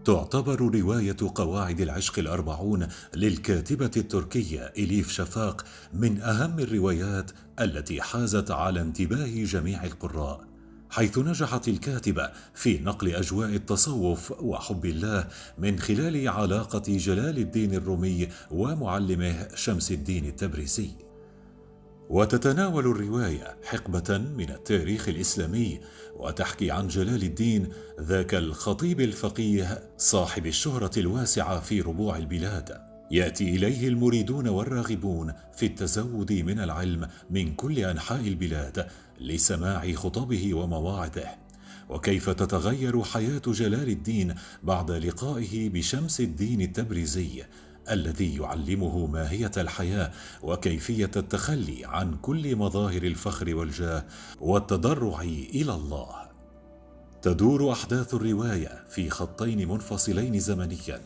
تعتبر رواية قواعد العشق الأربعون للكاتبة التركية إليف شفاق من أهم الروايات التي حازت على انتباه جميع القراء، حيث نجحت الكاتبة في نقل أجواء التصوف وحب الله من خلال علاقة جلال الدين الرومي ومعلمه شمس الدين التبريزي. وتتناول الرواية حقبة من التاريخ الإسلامي، وتحكي عن جلال الدين ذاك الخطيب الفقيه صاحب الشهرة الواسعة في ربوع البلاد، يأتي إليه المريدون والراغبون في التزود من العلم من كل أنحاء البلاد لسماع خطبه ومواعظه، وكيف تتغير حياة جلال الدين بعد لقائه بشمس الدين التبريزي الذي يعلمه ماهية الحياة وكيفية التخلي عن كل مظاهر الفخر والجاه والتضرع إلى الله. تدور أحداث الرواية في خطين منفصلين زمنيا،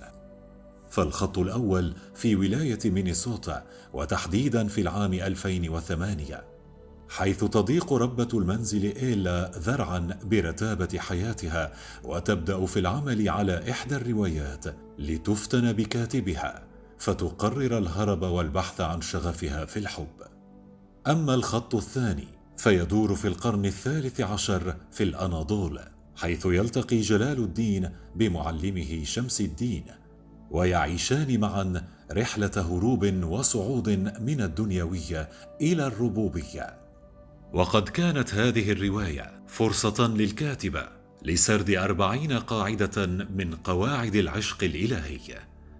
فالخط الأول في ولاية مينيسوتا وتحديدا في العام 2008، حيث تضيق ربة المنزل إيلا ذرعا برتابة حياتها وتبدأ في العمل على إحدى الروايات لتفتن بكاتبها فتقرر الهرب والبحث عن شغفها في الحب. أما الخط الثاني فيدور في القرن الثالث عشر في الأناضول، حيث يلتقي جلال الدين بمعلمه شمس الدين ويعيشان معا رحلة هروب وصعود من الدنيوية إلى الربوبية. وقد كانت هذه الرواية فرصة للكاتبة لسرد 40 قاعدة من قواعد العشق الإلهي،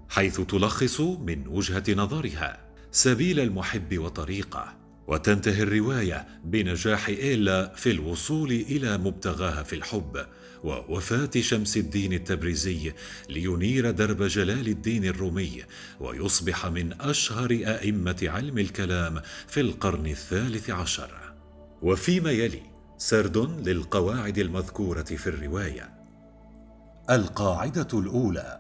حيث تلخص من وجهة نظرها سبيل المحب وطريقه، وتنتهي الرواية بنجاح إيلا في الوصول إلى مبتغاها في الحب ووفاة شمس الدين التبريزي لينير درب جلال الدين الرومي ويصبح من أشهر أئمة علم الكلام في القرن الثالث عشر. وفيما يلي سرد للقواعد المذكورة في الرواية. القاعدة الأولى: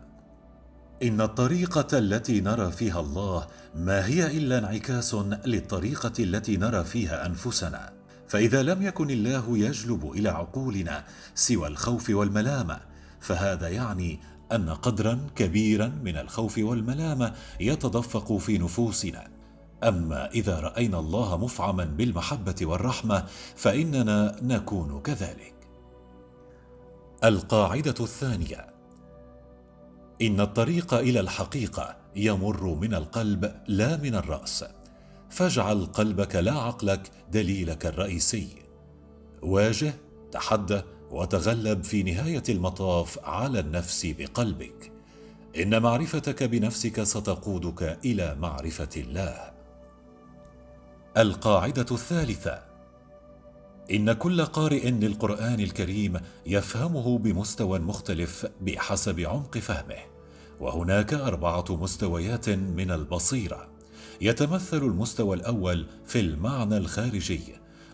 إن الطريقة التي نرى فيها الله ما هي إلا انعكاس للطريقة التي نرى فيها أنفسنا، فإذا لم يكن الله يجلب إلى عقولنا سوى الخوف والملامة، فهذا يعني أن قدرا كبيرا من الخوف والملامة يتدفق في نفوسنا. أما إذا رأينا الله مفعما بالمحبة والرحمة فإننا نكون كذلك. القاعدة الثانية: إن الطريق إلى الحقيقة يمر من القلب لا من الرأس، فاجعل قلبك لا عقلك دليلك الرئيسي. واجه، تحدى، وتغلب في نهاية المطاف على النفس بقلبك. إن معرفتك بنفسك ستقودك إلى معرفة الله. القاعدة الثالثة: إن كل قارئ للقرآن الكريم يفهمه بمستوى مختلف بحسب عمق فهمه، وهناك 4 مستويات من البصيرة. يتمثل المستوى الأول في المعنى الخارجي،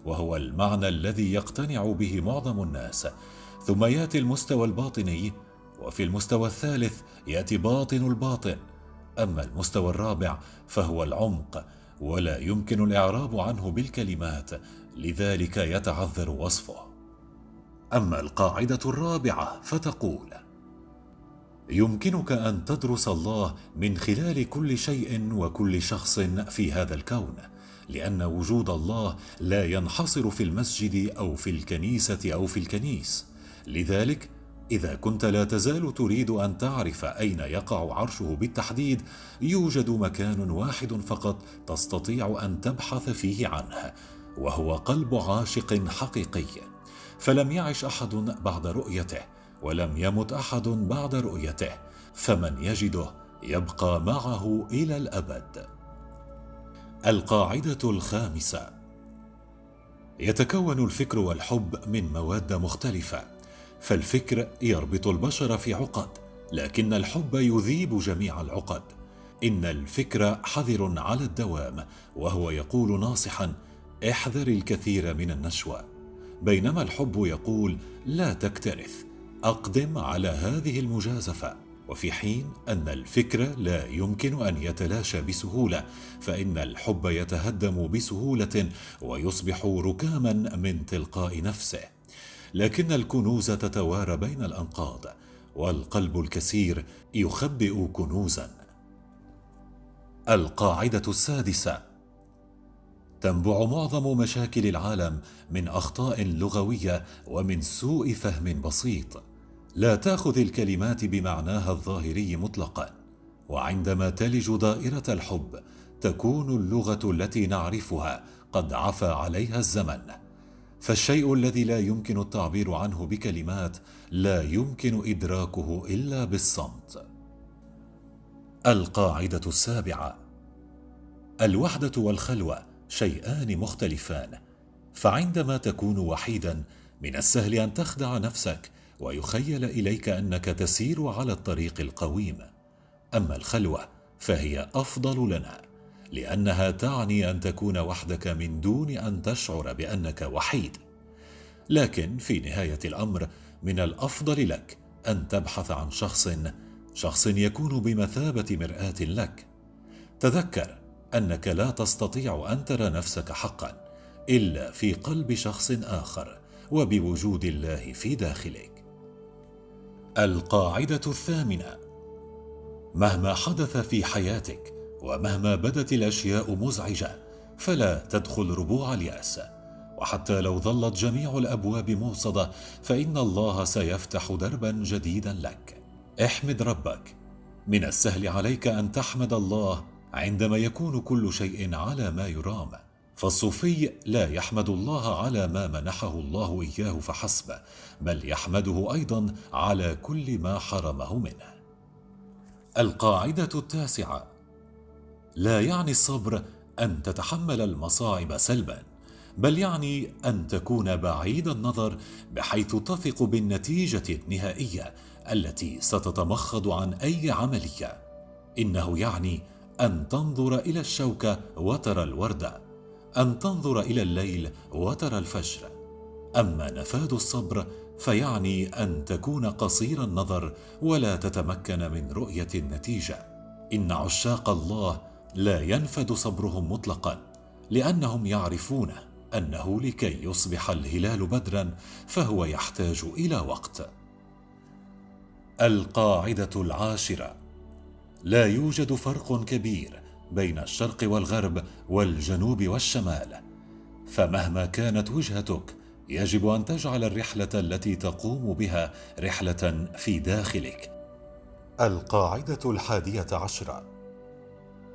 وهو المعنى الذي يقتنع به معظم الناس، ثم يأتي المستوى الباطني، وفي المستوى الثالث يأتي باطن الباطن. أما المستوى الرابع فهو العمق، ولا يمكن الإعراب عنه بالكلمات، لذلك يتعذر وصفه. أما القاعدة الرابعة فتقول: يمكنك أن تدرس الله من خلال كل شيء وكل شخص في هذا الكون، لأن وجود الله لا ينحصر في المسجد أو في الكنيسة أو في الكنيس. لذلك إذا كنت لا تزال تريد أن تعرف أين يقع عرشه بالتحديد، يوجد مكان واحد فقط تستطيع أن تبحث فيه عنه، وهو قلب عاشق حقيقي. فلم يعش أحد بعد رؤيته، ولم يمت أحد بعد رؤيته، فمن يجده يبقى معه إلى الأبد. القاعدة الخامسة: يتكون الفكر والحب من مواد مختلفة، فالفكر يربط البشر في عقد، لكن الحب يذيب جميع العقد. إن الفكر حذر على الدوام، وهو يقول ناصحا: احذر الكثير من النشوة، بينما الحب يقول: لا تكترث، أقدم على هذه المجازفة. وفي حين أن الفكر لا يمكن أن يتلاشى بسهولة، فإن الحب يتهدم بسهولة ويصبح ركاما من تلقاء نفسه. لكن الكنوز تتوارى بين الأنقاض، والقلب الكسير يخبئ كنوزا. القاعدة السادسة: تنبع معظم مشاكل العالم من أخطاء لغوية ومن سوء فهم بسيط. لا تأخذ الكلمات بمعناها الظاهري مطلقا، وعندما تلج دائرة الحب تكون اللغة التي نعرفها قد عفى عليها الزمن، فالشيء الذي لا يمكن التعبير عنه بكلمات لا يمكن إدراكه إلا بالصمت. القاعدة السابعة: الوحدة والخلوة شيئان مختلفان، فعندما تكون وحيدا من السهل أن تخدع نفسك ويخيل إليك أنك تسير على الطريق القويم، أما الخلوة فهي أفضل لنا، لأنها تعني أن تكون وحدك من دون أن تشعر بأنك وحيد. لكن في نهاية الأمر من الأفضل لك أن تبحث عن شخص يكون بمثابة مرآة لك. تذكر أنك لا تستطيع أن ترى نفسك حقا إلا في قلب شخص آخر وبوجود الله في داخلك. القاعدة الثامنة: مهما حدث في حياتك ومهما بدت الأشياء مزعجة فلا تدخل ربوع اليأس، وحتى لو ظلت جميع الأبواب موصدة فإن الله سيفتح دربا جديدا لك. احمد ربك. من السهل عليك أن تحمد الله عندما يكون كل شيء على ما يرام، فالصوفي لا يحمد الله على ما منحه الله إياه فحسب، بل يحمده أيضا على كل ما حرمه منه. القاعدة التاسعة: لا يعني الصبر أن تتحمل المصاعب سلبا، بل يعني أن تكون بعيد النظر بحيث تثق بالنتيجة النهائية التي ستتمخض عن أي عملية. إنه يعني أن تنظر إلى الشوكة وترى الوردة، أن تنظر إلى الليل وترى الفجر. أما نفاذ الصبر فيعني أن تكون قصير النظر ولا تتمكن من رؤية النتيجة. إن عشاق الله لا ينفد صبرهم مطلقا، لأنهم يعرفون أنه لكي يصبح الهلال بدرا فهو يحتاج إلى وقت. القاعدة العاشرة: لا يوجد فرق كبير بين الشرق والغرب والجنوب والشمال، فمهما كانت وجهتك يجب أن تجعل الرحلة التي تقوم بها رحلة في داخلك. القاعدة 11: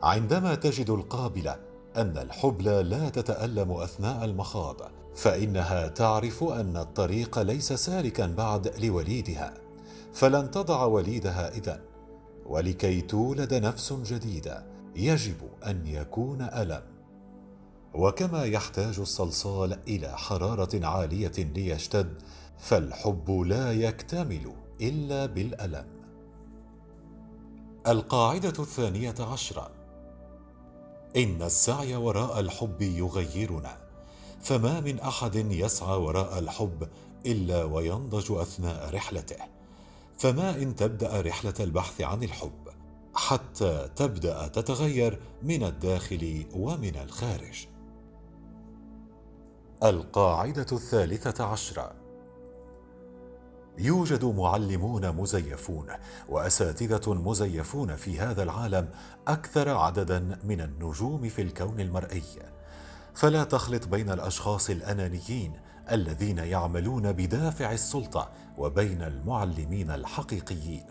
عندما تجد القابلة أن الحبلى لا تتألم أثناء المخاض، فإنها تعرف أن الطريق ليس سالكا بعد لوليدها، فلن تضع وليدها إذن. ولكي تولد نفس جديدة يجب أن يكون ألم، وكما يحتاج الصلصال إلى حرارة عالية ليشتد، فالحب لا يكتمل إلا بالألم. القاعدة 12: إن السعي وراء الحب يغيرنا، فما من أحد يسعى وراء الحب إلا وينضج أثناء رحلته، فما إن تبدأ رحلة البحث عن الحب حتى تبدأ تتغير من الداخل ومن الخارج. القاعدة 13: يوجد معلمون مزيفون وأساتذة مزيفون في هذا العالم أكثر عددا من النجوم في الكون المرئي، فلا تخلط بين الأشخاص الأنانيين الذين يعملون بدافع السلطة وبين المعلمين الحقيقيين.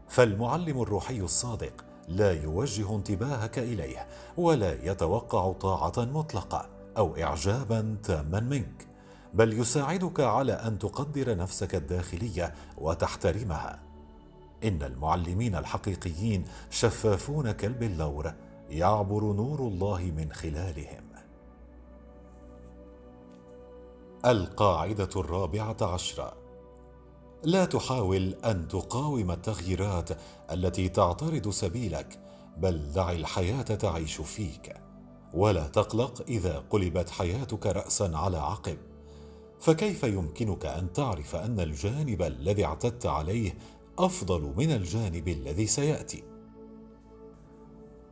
فالمعلم الروحي الصادق لا يوجه انتباهك إليه ولا يتوقع طاعة مطلقة أو إعجابا تاما منك، بل يساعدك على أن تقدر نفسك الداخلية وتحترمها. إن المعلمين الحقيقيين شفافون كالبلور يعبر نور الله من خلالهم. القاعدة 14: لا تحاول أن تقاوم التغييرات التي تعترض سبيلك، بل دع الحياة تعيش فيك، ولا تقلق إذا قلبت حياتك رأسا على عقب، فكيف يمكنك أن تعرف أن الجانب الذي اعتدت عليه أفضل من الجانب الذي سيأتي؟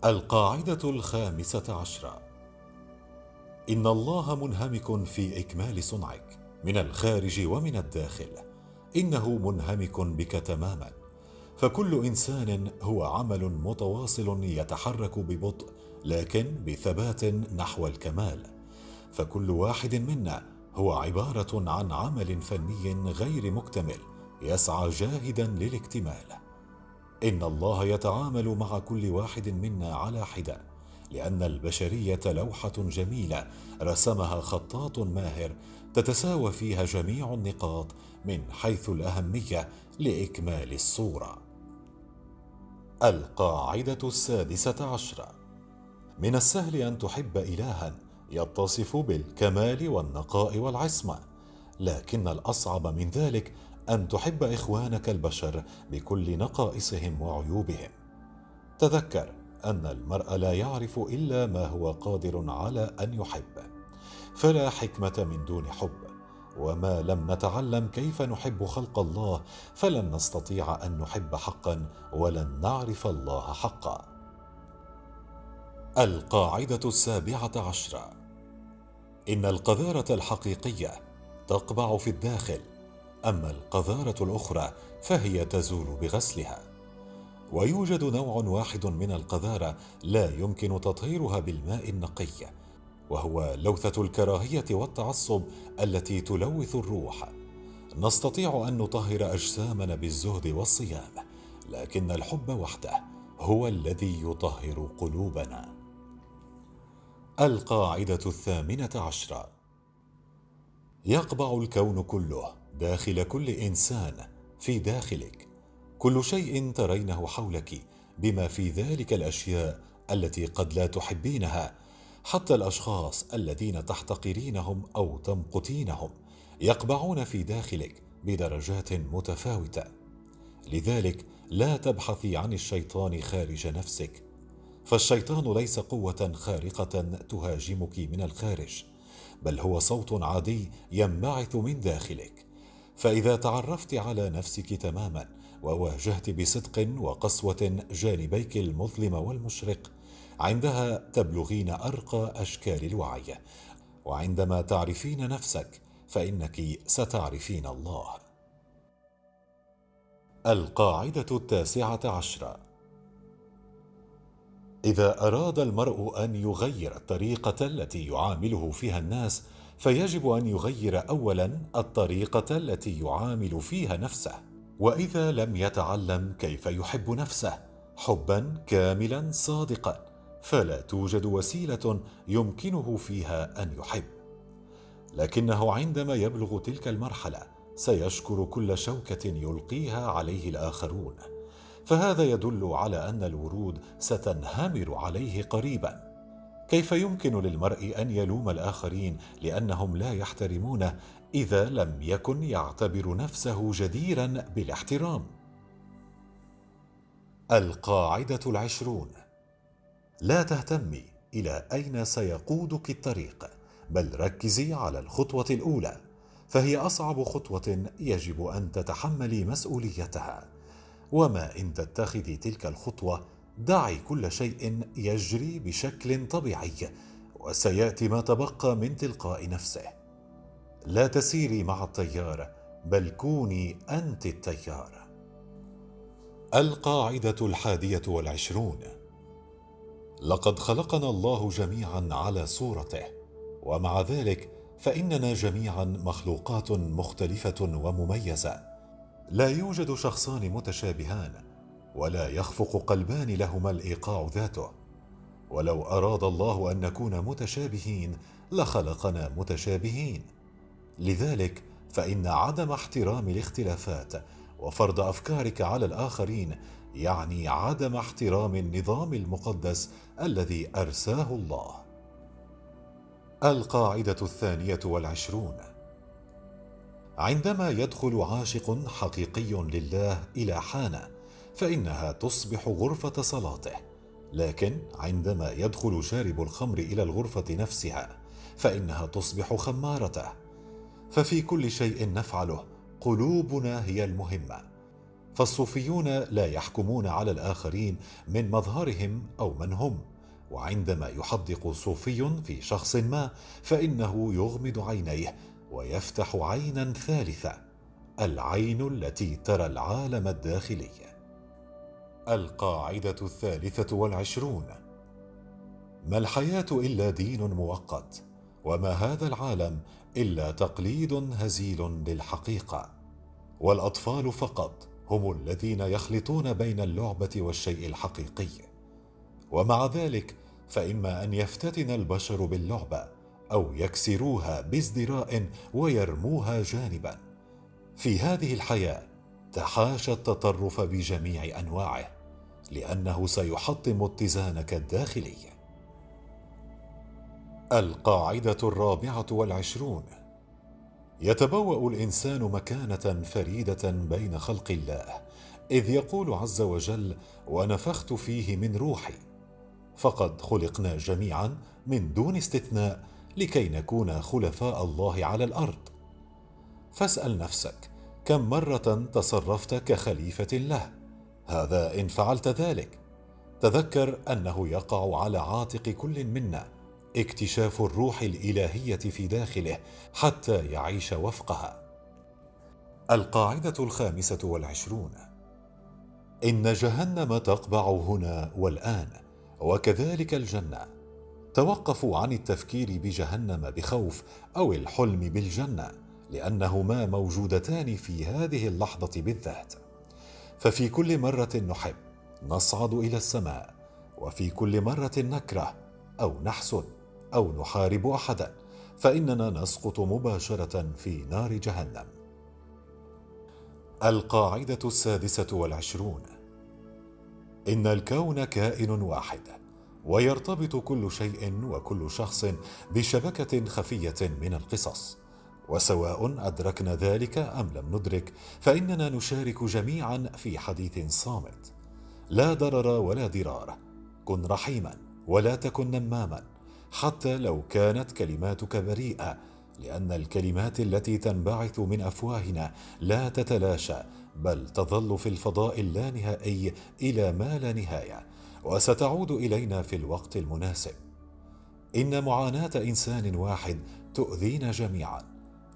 القاعدة 15: إن الله منهمك في إكمال صنعك من الخارج ومن الداخل، إنه منهمك بك تماما. فكل إنسان هو عمل متواصل يتحرك ببطء لكن بثبات نحو الكمال. فكل واحد منا هو عبارة عن عمل فني غير مكتمل يسعى جاهدا للاكتمال. إن الله يتعامل مع كل واحد منا على حدة، لأن البشرية لوحة جميلة رسمها خطاط ماهر تتساوى فيها جميع النقاط من حيث الأهمية لإكمال الصورة. القاعدة 16: من السهل أن تحب إلها يتصف بالكمال والنقاء والعصمة، لكن الأصعب من ذلك أن تحب إخوانك البشر بكل نقائصهم وعيوبهم. تذكر أن المرء لا يعرف إلا ما هو قادر على أن يحب، فلا حكمة من دون حب، وما لم نتعلم كيف نحب خلق الله فلن نستطيع أن نحب حقا ولن نعرف الله حقا. القاعدة 17: إن القذارة الحقيقية تقبع في الداخل، أما القذارة الأخرى فهي تزول بغسلها. ويوجد نوع واحد من القذارة لا يمكن تطهيرها بالماء النقي، وهو لوثة الكراهية والتعصب التي تلوث الروح. نستطيع أن نطهر أجسامنا بالزهد والصيام، لكن الحب وحده هو الذي يطهر قلوبنا. القاعدة 18: يقبع الكون كله داخل كل إنسان في داخلك. كل شيء ترينه حولك بما في ذلك الأشياء التي قد لا تحبينها، حتى الأشخاص الذين تحتقرينهم أو تمقتينهم يقبعون في داخلك بدرجات متفاوتة. لذلك لا تبحثي عن الشيطان خارج نفسك، فالشيطان ليس قوة خارقة تهاجمك من الخارج، بل هو صوت عادي ينبعث من داخلك. فإذا تعرفت على نفسك تماما وواجهت بصدق وقسوة جانبيك المظلم والمشرق، عندها تبلغين أرقى أشكال الوعي، وعندما تعرفين نفسك فإنك ستعرفين الله. القاعدة 19: إذا أراد المرء أن يغير الطريقة التي يعامله فيها الناس، فيجب أن يغير أولا الطريقة التي يعامل فيها نفسه. وإذا لم يتعلم كيف يحب نفسه حبا كاملا صادقا، فلا توجد وسيلة يمكنه فيها أن يحب. لكنه عندما يبلغ تلك المرحلة سيشكر كل شوكة يلقيها عليه الآخرون، فهذا يدل على أن الورود ستنهمر عليه قريبا. كيف يمكن للمرء أن يلوم الآخرين لأنهم لا يحترمونه إذا لم يكن يعتبر نفسه جديرا بالاحترام؟ القاعدة 20: لا تهتمي إلى أين سيقودك الطريق، بل ركزي على الخطوة الأولى، فهي أصعب خطوة يجب أن تتحملي مسؤوليتها. وما إن تتخذي تلك الخطوة دعي كل شيء يجري بشكل طبيعي، وسيأتي ما تبقى من تلقاء نفسه. لا تسيري مع التيار، بل كوني أنت التيار. القاعدة 21: لقد خلقنا الله جميعا على صورته، ومع ذلك فإننا جميعا مخلوقات مختلفة ومميزة. لا يوجد شخصان متشابهان، ولا يخفق قلبان لهما الإيقاع ذاته. ولو أراد الله أن نكون متشابهين لخلقنا متشابهين. لذلك فإن عدم احترام الاختلافات وفرض أفكارك على الآخرين يعني عدم احترام النظام المقدس الذي أرساه الله. القاعدة 22: عندما يدخل عاشق حقيقي لله إلى حانة فإنها تصبح غرفة صلاته، لكن عندما يدخل شارب الخمر إلى الغرفة نفسها فإنها تصبح خمارته. ففي كل شيء نفعله قلوبنا هي المهمة. فالصوفيون لا يحكمون على الآخرين من مظهرهم أو من هم، وعندما يحدق صوفي في شخص ما فإنه يغمض عينيه ويفتح عينا ثالثة، العين التي ترى العالم الداخلي. القاعدة 23: ما الحياة إلا دين مؤقت، وما هذا العالم إلا تقليد هزيل للحقيقة، والأطفال فقط هم الذين يخلطون بين اللعبة والشيء الحقيقي. ومع ذلك فإما أن يفتتن البشر باللعبة أو يكسروها بازدراء ويرموها جانبا. في هذه الحياة تحاشى التطرف بجميع أنواعه، لأنه سيحطم اتزانك الداخلي. القاعدة 24: يتبوأ الإنسان مكانة فريدة بين خلق الله، إذ يقول عز وجل: ونفخت فيه من روحي. فقد خلقنا جميعا من دون استثناء لكي نكون خلفاء الله على الأرض. فاسأل نفسك: كم مرة تصرفت كخليفة له؟ هذا إن فعلت ذلك. تذكر أنه يقع على عاتق كل منا اكتشاف الروح الإلهية في داخله حتى يعيش وفقها. القاعدة 25: إن جهنم تقبع هنا والآن، وكذلك الجنة. توقفوا عن التفكير بجهنم بخوف أو الحلم بالجنة، لأنهما موجودتان في هذه اللحظة بالذات. ففي كل مرة نحب نصعد إلى السماء، وفي كل مرة نكره أو نحسد أو نحارب أحدا، فإننا نسقط مباشرة في نار جهنم. القاعدة 26: إن الكون كائن واحد، ويرتبط كل شيء وكل شخص بشبكة خفية من القصص، وسواء أدركنا ذلك أم لم ندرك فإننا نشارك جميعا في حديث صامت. لا ضرر ولا ضرار. كن رحيما ولا تكن نماما، حتى لو كانت كلماتك بريئة، لأن الكلمات التي تنبعث من أفواهنا لا تتلاشى، بل تظل في الفضاء اللانهائي إلى ما لا نهاية، وستعود إلينا في الوقت المناسب. إن معاناة إنسان واحد تؤذينا جميعا،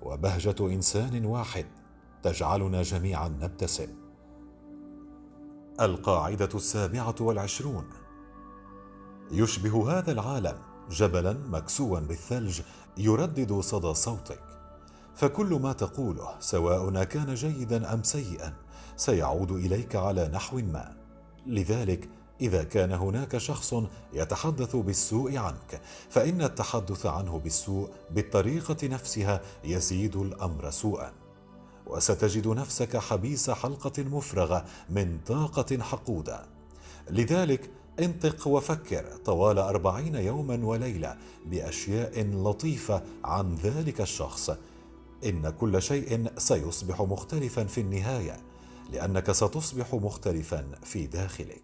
وبهجة إنسان واحد تجعلنا جميعا نبتسم. القاعدة 27: يشبه هذا العالم جبلا مكسوا بالثلج يردد صدى صوتك، فكل ما تقوله سواء كان جيدا أم سيئا سيعود إليك على نحو ما. لذلك إذا كان هناك شخص يتحدث بالسوء عنك، فإن التحدث عنه بالسوء بالطريقة نفسها يزيد الأمر سوءا، وستجد نفسك حبيس حلقة مفرغة من طاقة حقودة. لذلك انطق وفكر طوال 40 يوما وليلة بأشياء لطيفة عن ذلك الشخص. إن كل شيء سيصبح مختلفا في النهاية، لأنك ستصبح مختلفا في داخلك.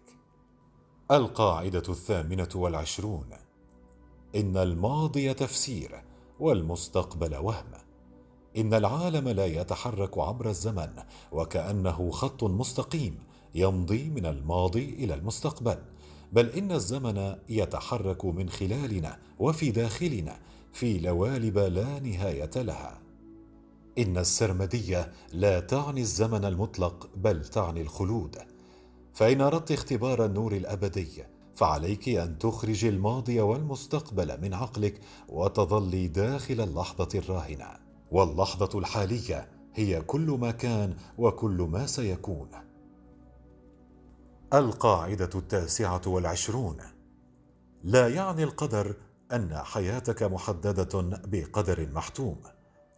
القاعدة 28: إن الماضي تفسير والمستقبل وهم. إن العالم لا يتحرك عبر الزمن وكأنه خط مستقيم يمضي من الماضي إلى المستقبل، بل إن الزمن يتحرك من خلالنا وفي داخلنا في لوالب لا نهاية لها. إن السرمدية لا تعني الزمن المطلق، بل تعني الخلود. فإن أردت اختبار النور الأبدي فعليك أن تخرج الماضي والمستقبل من عقلك وتظلي داخل اللحظة الراهنة، واللحظة الحالية هي كل ما كان وكل ما سيكون. القاعدة 29: لا يعني القدر أن حياتك محددة بقدر محتوم،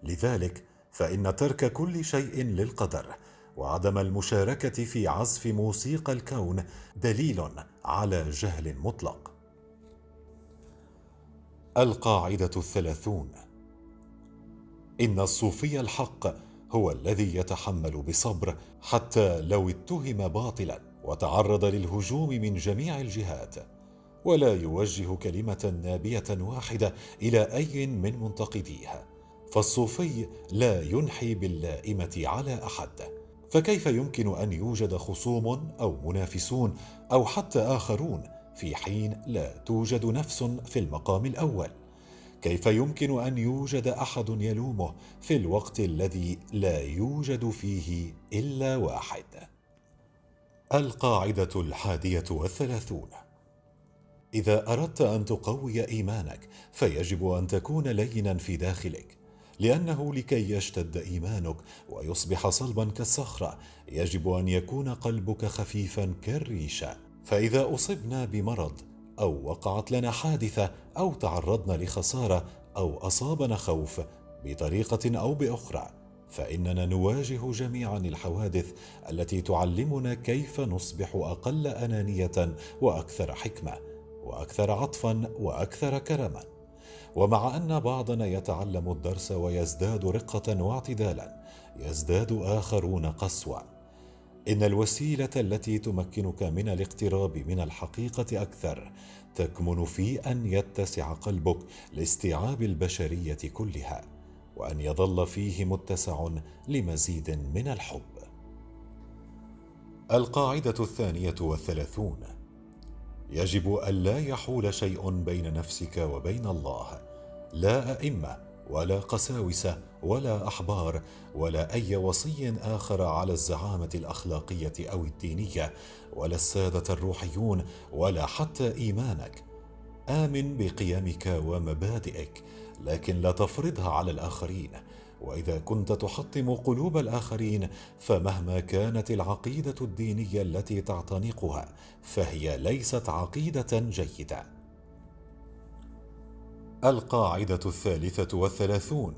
لذلك فإن ترك كل شيء للقدر وعدم المشاركة في عزف موسيقى الكون دليل على جهل مطلق. القاعدة 30: إن الصوفي الحق هو الذي يتحمل بصبر حتى لو اتهم باطلا وتعرض للهجوم من جميع الجهات، ولا يوجه كلمة نابية واحدة إلى أي من منتقديها. فالصوفي لا ينحي باللائمة على أحد، فكيف يمكن أن يوجد خصوم أو منافسون أو حتى آخرون في حين لا توجد نفس في المقام الأول؟ كيف يمكن أن يوجد أحد يلومه في الوقت الذي لا يوجد فيه إلا واحد؟ القاعدة 31: إذا أردت أن تقوي إيمانك فيجب أن تكون لينا في داخلك، لأنه لكي يشتد إيمانك ويصبح صلبا كالصخرة يجب أن يكون قلبك خفيفا كالريشة. فإذا أصبنا بمرض أو وقعت لنا حادثة أو تعرضنا لخسارة أو أصابنا خوف بطريقة أو بأخرى، فإننا نواجه جميعا الحوادث التي تعلمنا كيف نصبح أقل أنانية وأكثر حكمة وأكثر عطفا وأكثر كرما. ومع أن بعضنا يتعلم الدرس ويزداد رقة واعتدالا، يزداد آخرون قسوة. إن الوسيلة التي تمكنك من الاقتراب من الحقيقة أكثر تكمن في أن يتسع قلبك لاستيعاب البشرية كلها، وأن يظل فيه متسع لمزيد من الحب. القاعدة 32: يجب ألا يحول شيء بين نفسك وبين الله، لا أئمة ولا قساوسة ولا أحبار ولا أي وصي آخر على الزعامة الأخلاقية أو الدينية، ولا السادة الروحيون، ولا حتى إيمانك. آمن بقيمك ومبادئك، لكن لا تفرضها على الآخرين. وإذا كنت تحطم قلوب الآخرين فمهما كانت العقيدة الدينية التي تعتنقها فهي ليست عقيدة جيدة. القاعدة 33: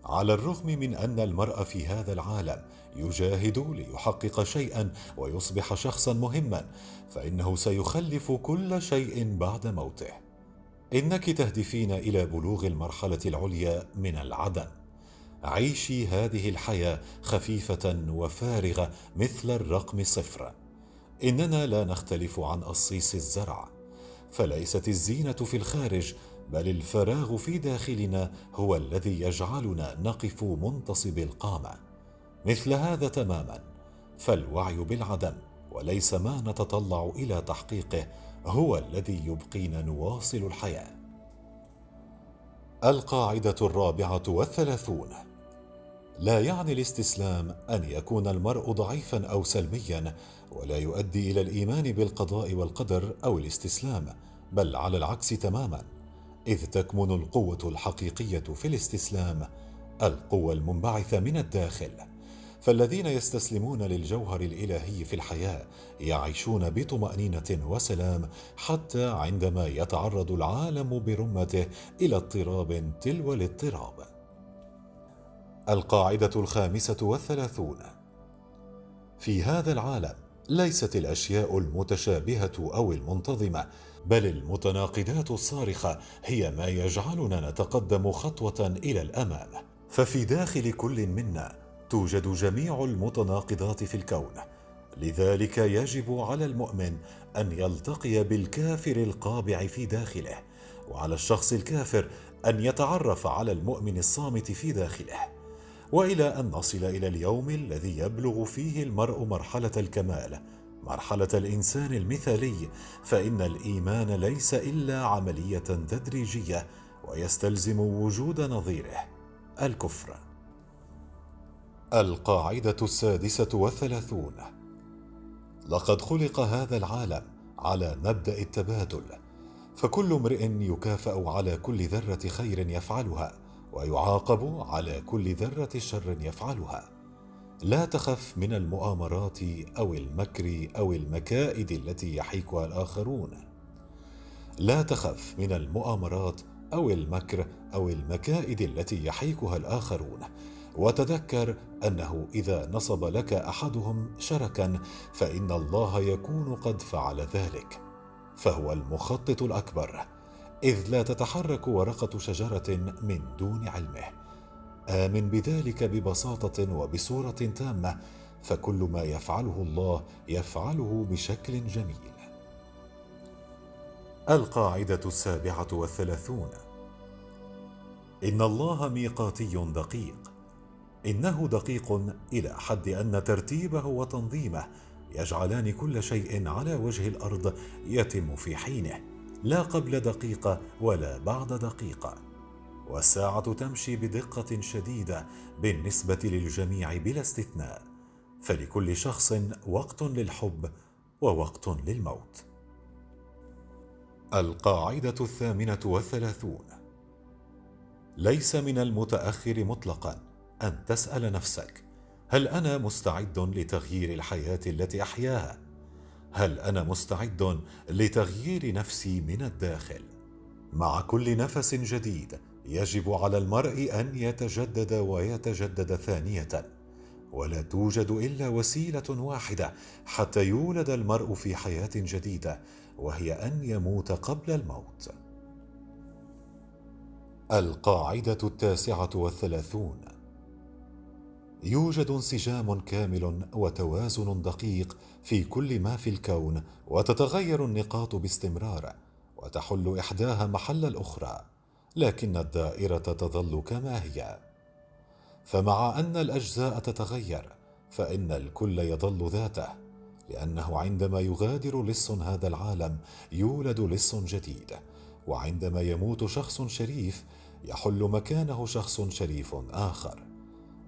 على الرغم من أن المرء في هذا العالم يجاهد ليحقق شيئا ويصبح شخصا مهما، فإنه سيخلف كل شيء بعد موته. إنك تهدفين إلى بلوغ المرحلة العليا من العدم. عيشي هذه الحياة خفيفة وفارغة مثل الرقم 0. إننا لا نختلف عن قصيص الزرع، فليست الزينة في الخارج بل الفراغ في داخلنا هو الذي يجعلنا نقف منتصب القامة. مثل هذا تماما، فالوعي بالعدم وليس ما نتطلع إلى تحقيقه هو الذي يبقينا نواصل الحياة. القاعدة 34: لا يعني الاستسلام أن يكون المرء ضعيفا أو سلبيا، ولا يؤدي إلى الإيمان بالقضاء والقدر أو الاستسلام، بل على العكس تماما، إذ تكمن القوة الحقيقية في الاستسلام، القوة المنبعثة من الداخل. فالذين يستسلمون للجوهر الإلهي في الحياة يعيشون بطمأنينة وسلام حتى عندما يتعرض العالم برمته إلى اضطراب تلو الاضطراب. القاعدة 35: في هذا العالم ليست الأشياء المتشابهة أو المنتظمة، بل المتناقضات الصارخة هي ما يجعلنا نتقدم خطوة إلى الأمام. ففي داخل كل منا توجد جميع المتناقضات في الكون، لذلك يجب على المؤمن أن يلتقي بالكافر القابع في داخله، وعلى الشخص الكافر أن يتعرف على المؤمن الصامت في داخله، وإلى أن نصل إلى اليوم الذي يبلغ فيه المرء مرحلة الكمال، مرحلة الإنسان المثالي. فإن الإيمان ليس إلا عملية تدريجية، ويستلزم وجود نظيره، الكفر. القاعدة 36: لقد خلق هذا العالم على مبدأ التبادل، فكل امرئ يكافأ على كل ذرة خير يفعلها، ويعاقب على كل ذرة شر يفعلها. لا تخف من المؤامرات أو المكر أو المكائد التي يحيكها الآخرون. لا تخف من المؤامرات أو المكر أو المكائد التي يحيكها الآخرون، وتذكر أنه إذا نصب لك أحدهم شركا فإن الله يكون قد فعل ذلك، فهو المخطط الأكبر، إذ لا تتحرك ورقة شجرة من دون علمه. آمن بذلك ببساطة وبصورة تامة، فكل ما يفعله الله يفعله بشكل جميل. القاعدة 37: إن الله ميقاتي دقيق. إنه دقيق إلى حد أن ترتيبه وتنظيمه يجعلان كل شيء على وجه الأرض يتم في حينه، لا قبل دقيقة ولا بعد دقيقة. والساعة تمشي بدقة شديدة بالنسبة للجميع بلا استثناء، فلكل شخص وقت للحب ووقت للموت. القاعدة 38: ليس من المتأخر مطلقا أن تسأل نفسك: هل أنا مستعد لتغيير الحياة التي أحياها؟ هل أنا مستعد لتغيير نفسي من الداخل؟ مع كل نفس جديد يجب على المرء أن يتجدد ويتجدد ثانية، ولا توجد إلا وسيلة واحدة حتى يولد المرء في حياة جديدة، وهي أن يموت قبل الموت. القاعدة 39: يوجد انسجام كامل وتوازن دقيق في كل ما في الكون، وتتغير النقاط باستمرار، وتحل إحداها محل الأخرى، لكن الدائرة تظل كما هي. فمع أن الأجزاء تتغير، فإن الكل يظل ذاته، لأنه عندما يغادر لص هذا العالم يولد لص جديد، وعندما يموت شخص شريف يحل مكانه شخص شريف آخر،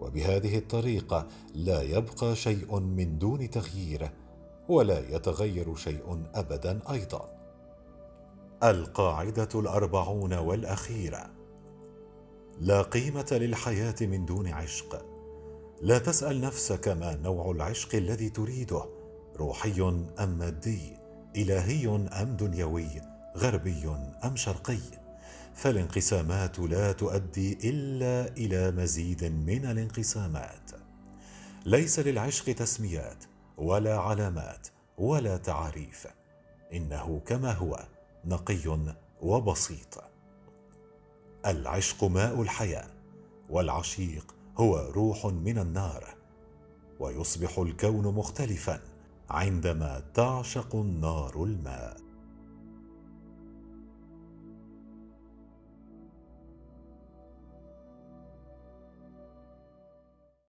وبهذه الطريقة لا يبقى شيء من دون تغيير، ولا يتغير شيء أبدا أيضا. القاعدة 40 والأخيرة: لا قيمة للحياة من دون عشق. لا تسأل نفسك ما نوع العشق الذي تريده، روحي أم مادي، إلهي أم دنيوي، غربي أم شرقي، فالانقسامات لا تؤدي إلا إلى مزيد من الانقسامات. ليس للعشق تسميات ولا علامات ولا تعاريف، إنه كما هو نقي وبسيط. العشق ماء الحياة، والعشيق هو روح من النار، ويصبح الكون مختلفا عندما تعشق النار الماء.